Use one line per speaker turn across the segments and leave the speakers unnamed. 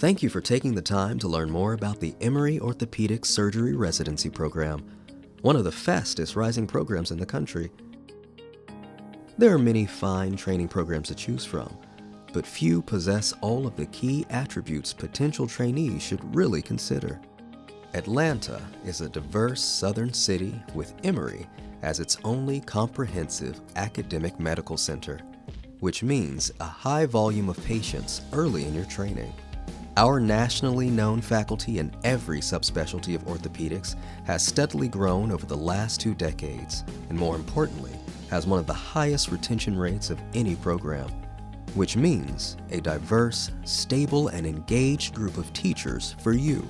Thank you for taking the time to learn more about the Emory Orthopedic Surgery Residency Program, one of the fastest rising programs in the country. There are many fine training programs to choose from, but few possess all of the key attributes potential trainees should really consider. Atlanta is a diverse southern city with Emory as its only comprehensive academic medical center, which means a high volume of patients early in your training. Our nationally known faculty in every subspecialty of orthopedics has steadily grown over the last 2 decades, and more importantly, has one of the highest retention rates of any program, which means a diverse, stable, and engaged group of teachers for you.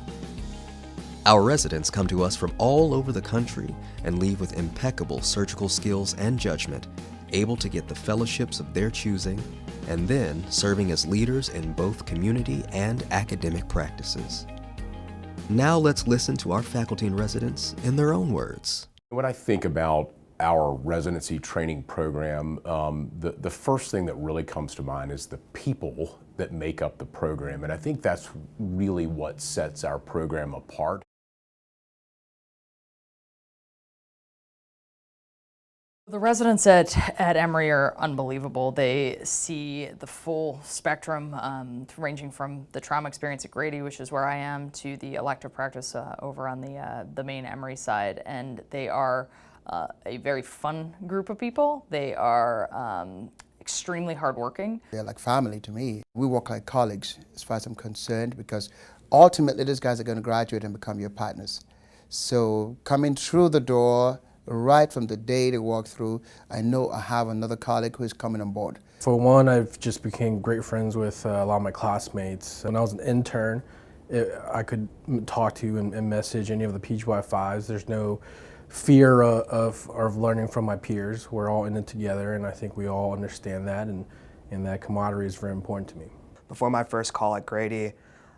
Our residents come to us from all over the country and leave with impeccable surgical skills and judgment, able to get the fellowships of their choosing, and then serving as leaders in both community and academic practices. Now let's listen to our faculty and residents in their own words.
When I think about our residency training program, the first thing that really comes to mind is the people that make up the program, and I think that's really what sets our program apart.
The residents at Emory are unbelievable. They see the full spectrum, ranging from the trauma experience at Grady, which is where I am, to the elective practice over on the main Emory side. And they are a very fun group of people. They are extremely hardworking.
They're like family to me. We work like colleagues as far as I'm concerned, because ultimately these guys are going to graduate and become your partners. So coming through the door, right from the day they walk through, I know I have another colleague who is coming on board.
For one, I've just became great friends with a lot of my classmates. When I was an intern, I could talk to and message any of the PGY5s. There's no fear of learning from my peers. We're all in it together, and I think we all understand that, and that camaraderie is very important to me.
Before my first call at Grady,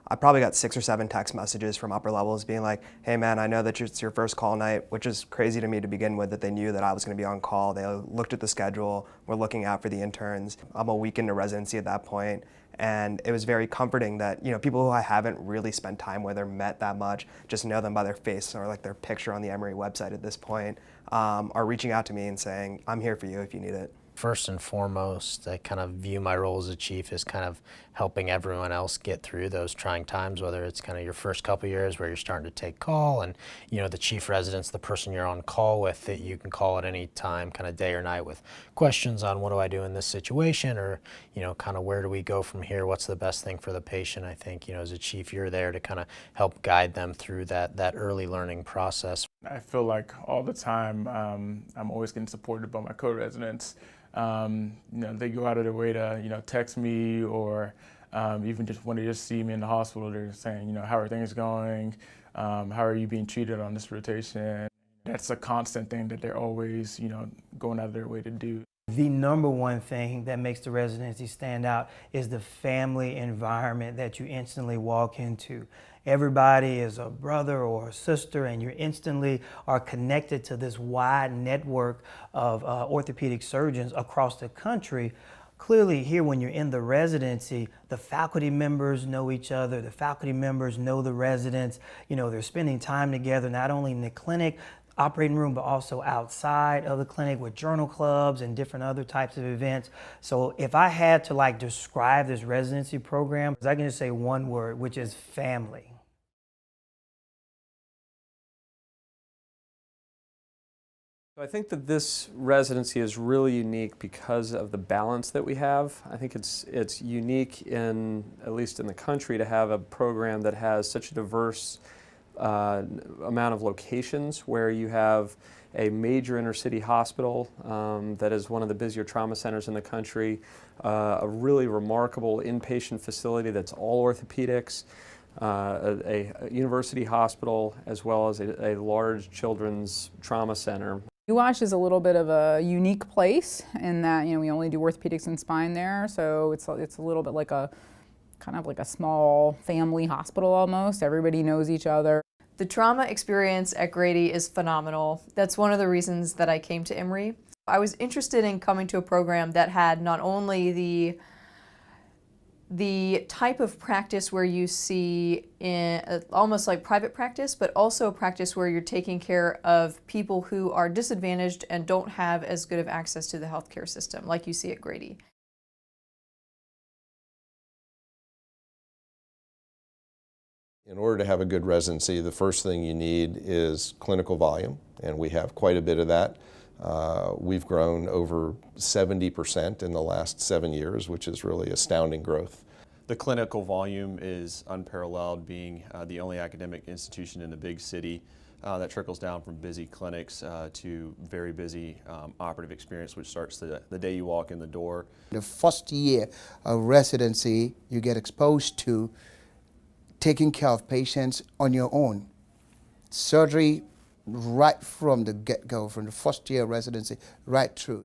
I probably got 6 or 7 text messages from upper levels being like, hey man, I know that it's your first call night, which is crazy to me to begin with, that they knew that I was going to be on call. They looked at the schedule, were looking out for the interns. I'm a week into residency at that point, and it was very comforting that, you know, people who I haven't really spent time with or met that much, just know them by their face or like their picture on the Emory website at this point, are reaching out to me and saying, I'm here for you if you need it.
First and foremost, I kind of view my role as a chief as kind of helping everyone else get through those trying times, whether it's kind of your first couple years where you're starting to take call, and you know, the chief resident's the person you're on call with that you can call at any time, kind of day or night, with questions on what do I do in this situation, or you know, kind of where do we go from here, what's the best thing for the patient. I think, you know, as a chief, you're there to kind of help guide them through that early learning process.
I feel like all the time I'm always getting supported by my co-residents. You know, they go out of their way to, you know, text me, or even just when they just see me in the hospital, they're saying, you know, how are things going? How are you being treated on this rotation? That's a constant thing that they're always, you know, going out of their way to do.
The number one thing that makes the residency stand out is the family environment that you instantly walk into. Everybody is a brother or a sister, and you instantly are connected to this wide network of orthopedic surgeons across the country. Clearly here, when you're in the residency, the faculty members know each other, the faculty members know the residents. You know, they're spending time together, not only in the clinic, operating room, but also outside of the clinic with journal clubs and different other types of events. So if I had to like describe this residency program, I can just say one word, which is family.
I think that this residency is really unique because of the balance that we have. I think it's unique in, at least in the country, to have a program that has such a diverse amount of locations, where you have a major inner city hospital that is one of the busier trauma centers in the country, a really remarkable inpatient facility that's all orthopedics, a university hospital, as well as a large children's trauma center.
UWash is a little bit of a unique place in that, you know, we only do orthopedics and spine there, so it's a little bit like a kind of like a small family hospital almost. Everybody knows each other.
The trauma experience at Grady is phenomenal. That's one of the reasons that I came to Emory. I was interested in coming to a program that had not only the the type of practice where you see in almost like private practice, but also a practice where you're taking care of people who are disadvantaged and don't have as good of access to the healthcare system, like you see at Grady.
In order to have a good residency, the first thing you need is clinical volume, and we have quite a bit of that. We've grown over 70% in the last 7 years, which is really astounding growth.
The clinical volume is unparalleled, being the only academic institution in the big city that trickles down from busy clinics to very busy operative experience, which starts the day you walk in the door.
The first year of residency, you get exposed to taking care of patients on your own. Surgery right from the get-go, from the first year of residency, right through.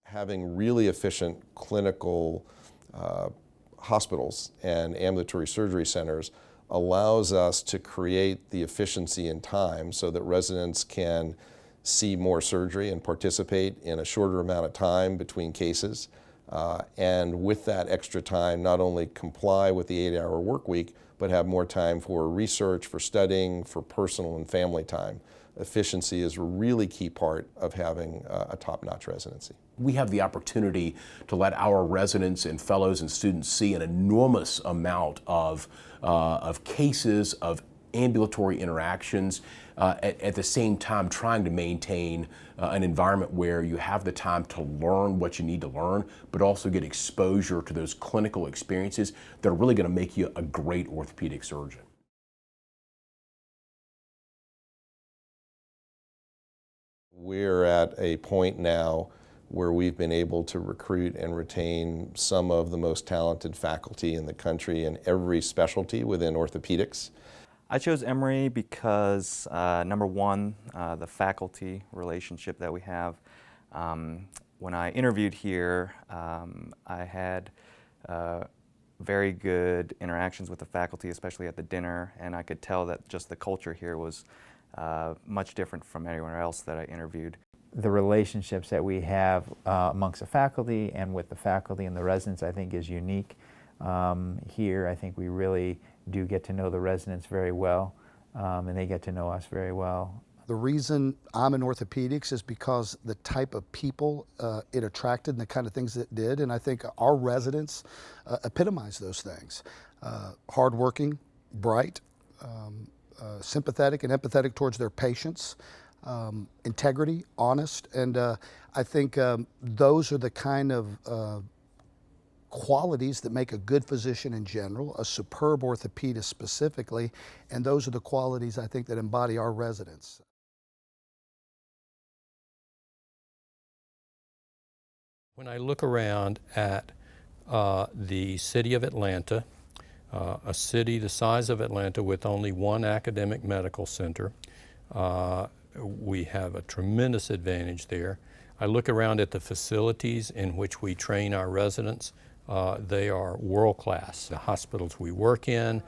Having really efficient clinical hospitals and ambulatory surgery centers allows us to create the efficiency in time so that residents can see more surgery and participate in a shorter amount of time between cases. And with that extra time, not only comply with the 8-hour work week, but have more time for research, for studying, for personal and family time. Efficiency is a really key part of having a top-notch residency.
We have the opportunity to let our residents and fellows and students see an enormous amount of cases, of ambulatory interactions, at the same time trying to maintain an environment where you have the time to learn what you need to learn, but also get exposure to those clinical experiences that are really going to make you a great orthopedic surgeon.
We're at a point now where we've been able to recruit and retain some of the most talented faculty in the country in every specialty within orthopedics.
I chose Emory because, number one, the faculty relationship that we have. When I interviewed here, I had very good interactions with the faculty, especially at the dinner, and I could tell that just the culture here was much different from anywhere else that I interviewed.
The relationships that we have amongst the faculty and with the faculty and the residents, I think, is unique. Here, I think we really do get to know the residents very well, and they get to know us very well.
The reason I'm in orthopedics is because the type of people it attracted and the kind of things it did, and I think our residents epitomize those things. Hardworking, bright, sympathetic and empathetic towards their patients, integrity, honest, and I think those are the kind of qualities that make a good physician in general, a superb orthopedist specifically, and those are the qualities I think that embody our residents.
When I look around at the city of Atlanta, a city the size of Atlanta with only one academic medical center, we have a tremendous advantage there. I look around at the facilities in which we train our residents. They are world-class. The hospitals we work in,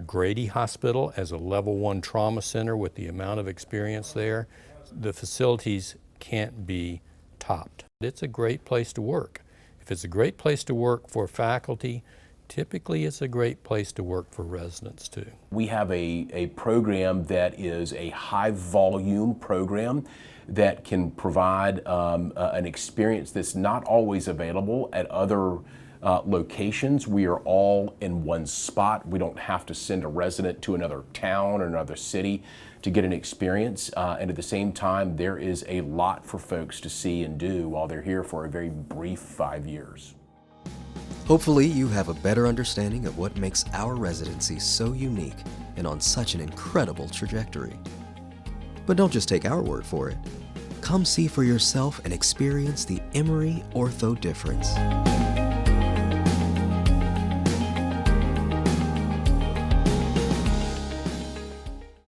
Grady Hospital as a level 1 trauma center with the amount of experience there, the facilities can't be topped. It's a great place to work. If it's a great place to work for faculty, typically it's a great place to work for residents too.
We have a program that is a high volume program that can provide an experience that's not always available at other locations. We are all in one spot. We don't have to send a resident to another town or another city to get an experience. And at the same time, there is a lot for folks to see and do while they're here for a very brief 5 years.
Hopefully you have a better understanding of what makes our residency so unique and on such an incredible trajectory. But don't just take our word for it. Come see for yourself and experience the Emory Ortho difference.